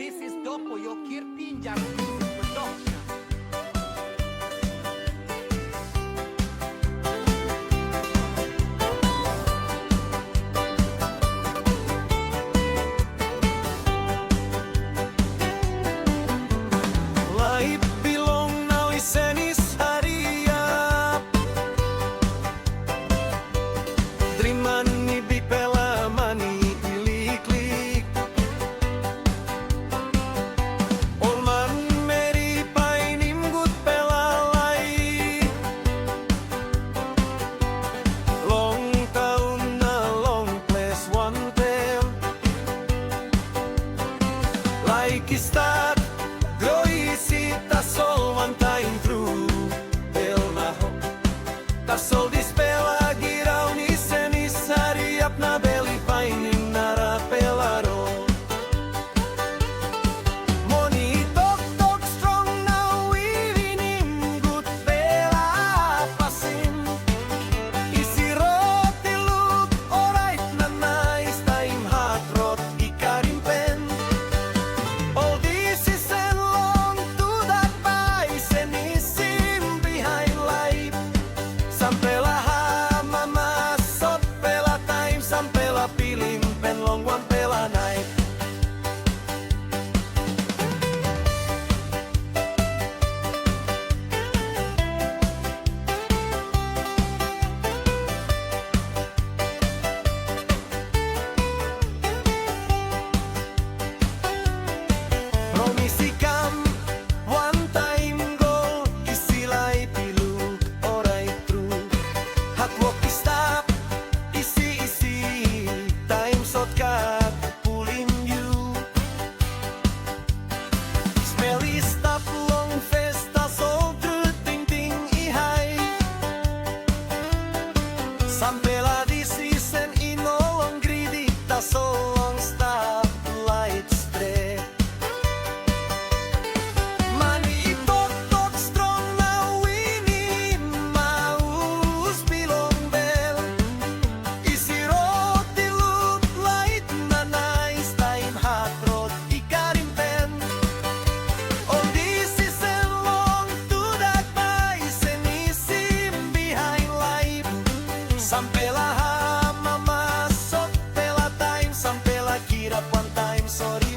This is Dopo Yokir Pinjar Music Production. Laip bilong na lisenis hariap Driman ni bipela mani iliklik Olman meri painim gut pelalai Long taun na long place one tel Like istat Groisi tasol one time through Bel naho Tasol dispela girau ni senis hariap na beli paining nara pelaro Moni tok tok strong na wivinim good bela pasim Isi roti look alright na nice time hot rot ikarim pen All this is and long to that vice and isim behind life. Sampela ha mama sot pela time, sampela pilim pen long one pela night. Promisikam one time goal isilay piluk oray true Hot walk stop isi time sot kat pulling you Smelly stop long festa sol true ting ting ihay Sampela this season inolong greedy ta so long stop light straight Mani itok tok strong na wini maus bilong bel Isi roti look light na nice time hot rod ikarim pen All this is and long to that vice and isim behind life Sampela ha mama sot pela time Sampela kirap one time sorry